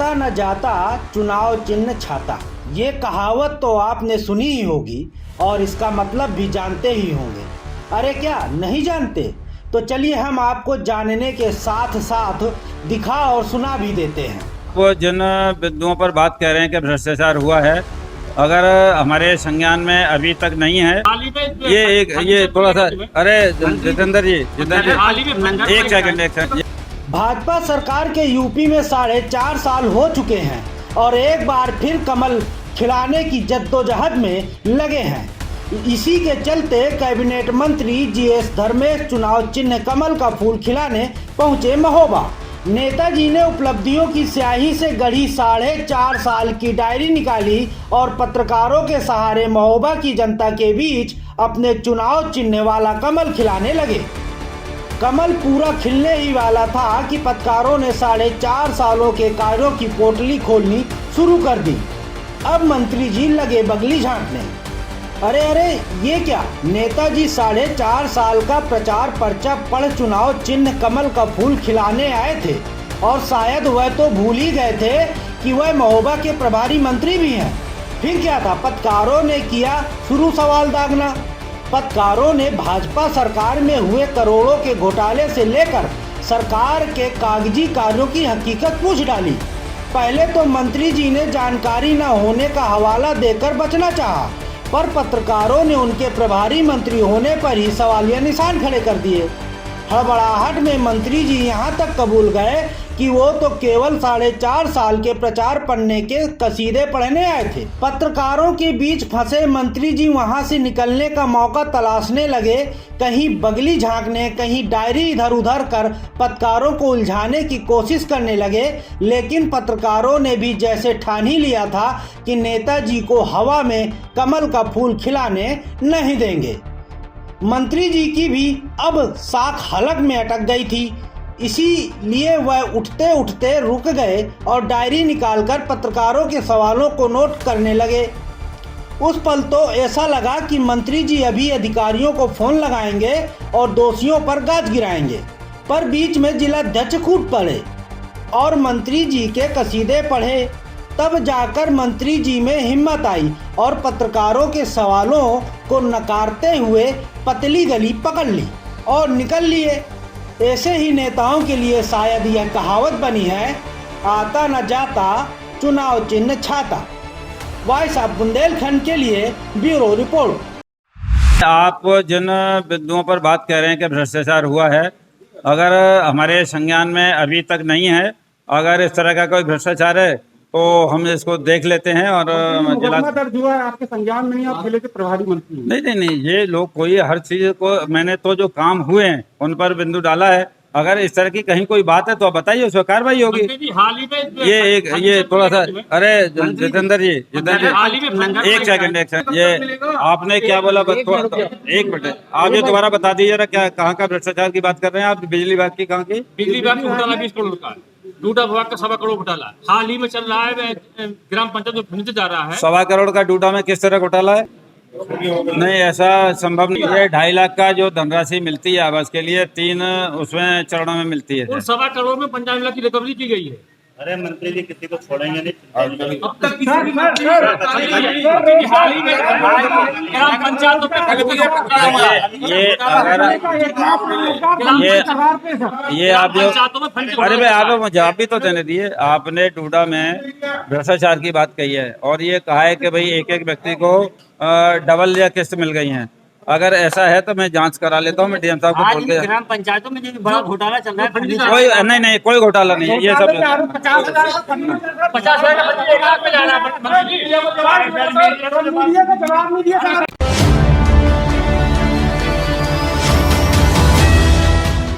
आता न जाता चुनाव चिन्ह छाता, ये कहावत तो आपने सुनी ही होगी और इसका मतलब भी जानते ही होंगे। अरे क्या नहीं जानते? तो चलिए हम आपको जानने के साथ साथ दिखा और सुना भी देते हैं। वो जिन बिंदुओं पर बात कह रहे हैं कि भ्रष्टाचार हुआ है, अगर हमारे संज्ञान में अभी तक नहीं है, ये थोड़ा सा, अरे जितेंद्र जी एक सेकंड। भाजपा सरकार के यूपी में 4.5 साल हो चुके हैं और एक बार फिर कमल खिलाने की जद्दोजहद में लगे हैं। इसी के चलते कैबिनेट मंत्री जीएस धर्मेश चुनाव चिन्ह कमल का फूल खिलाने पहुंचे महोबा। नेताजी ने उपलब्धियों की स्याही से गढ़ी 4.5 साल की डायरी निकाली और पत्रकारों के सहारे महोबा की जनता के बीच अपने चुनाव चिन्ह वाला कमल खिलाने लगे। कमल पूरा खिलने ही वाला था कि पत्रकारों ने 4.5 सालों के कार्यों की पोटली खोलनी शुरू कर दी। अब मंत्री जी लगे बगली झांकने। अरे ये क्या? नेताजी 4.5 साल का प्रचार पर्चा पढ़ चुनाव चिन्ह कमल का फूल खिलाने आए थे और शायद वह तो भूल ही गए थे कि वह महोबा के प्रभारी मंत्री भी हैं। फिर क्या था? पत्रकारों ने किया शुरू सवाल दागना। पत्रकारों ने भाजपा सरकार में हुए करोड़ों के घोटाले से लेकर सरकार के कागजी कार्यों की हकीकत पूछ डाली। पहले तो मंत्री जी ने जानकारी न होने का हवाला देकर बचना चाहा, पर पत्रकारों ने उनके प्रभारी मंत्री होने पर ही सवालिया निशान खड़े कर दिए। हड़बड़ाहट में मंत्री जी यहाँ तक कबूल गए कि वो तो केवल 4.5 साल के प्रचार पन्ने के कसीदे पढ़ने आए थे। पत्रकारों के बीच फंसे मंत्री जी वहां से निकलने का मौका तलाशने लगे, कहीं बगली झांकने, कहीं डायरी इधर उधर कर पत्रकारों को उलझाने की कोशिश करने लगे। लेकिन पत्रकारों ने भी जैसे ठान ही लिया था कि नेताजी को हवा में कमल का फूल खिलाने नहीं देंगे। मंत्री जी की भी अब साख हलक में अटक गई थी, इसीलिए वह उठते उठते रुक गए और डायरी निकालकर पत्रकारों के सवालों को नोट करने लगे। उस पल तो ऐसा लगा कि मंत्री जी अभी अधिकारियों को फोन लगाएंगे और दोषियों पर गाज गिराएंगे, पर बीच में जिलाध्यक्ष कूद पड़े और मंत्री जी के कसीदे पढ़े। तब जाकर मंत्री जी में हिम्मत आई और पत्रकारों के सवालों को नकारते हुए पतली गली पकड़ ली और निकल लिए। ऐसे ही नेताओं के लिए शायद यह कहावत बनी है, आता न जाता चुनाव चिन्ह छाता। वॉइस ऑफ बुंदेलखंड के लिए ब्यूरो रिपोर्ट। आप जिन बिंदुओं पर बात कह रहे हैं कि भ्रष्टाचार हुआ है, अगर हमारे संज्ञान में अभी तक नहीं है, अगर इस तरह का कोई भ्रष्टाचार है तो हम इसको देख लेते हैं। और जिला दर्ज हुआ है आपके संज्ञान में, आप जिले के प्रभारी मंत्री? नहीं, ये लोग कोई हर चीज को, मैंने तो जो काम हुए हैं उन पर बिंदु डाला है। अगर इस तरह की कहीं कोई बात है तो आप बताइए, उस पर कार्रवाई होगी। ये थोड़ा सा, अरे जितेंद्र जी एक सेकंड। ये आपने क्या बोला? एक मिनट, आप ये दोबारा बता दीजिए जरा, क्या कहाँ का भ्रष्टाचार की बात कर रहे हैं आप? बिजली विभाग की? कहाँ की? बिजली विभाग की घोटाला 20 करोड़ का, डूडा विभाग का 1.25 करोड़ घोटाला हाल ही में चल रहा है, ग्राम पंचायत में नीचे जा रहा है। 1.25 करोड़ का डूडा में किस तरह घोटाला है? नहीं, ऐसा संभव नहीं है। 2.5 लाख का जो धनराशि मिलती है आवास के लिए, 3 उसमें चरणों में मिलती है। 1.25 करोड़ में 55 लाख की रिकवरी की गई है। अरे मंत्री जी किसी को छोड़ेंगे नहीं। अब तक ग्राम पंचायतों पे ये आप जो, अरे भाई आप जवाब भी तो देने दिए। आपने डूडा में भ्रष्टाचार की बात कही है और ये कहा है कि भाई एक व्यक्ति को डबल या किस्त मिल गई हैं। अगर ऐसा है तो मैं जांच करा लेता हूँ। मैं डीएम साहब को बोल के, ग्राम पंचायतों में जो बड़ा घोटाला चल रहा है, कोई नहीं, कोई घोटाला नहीं है। ये सब 50,000 का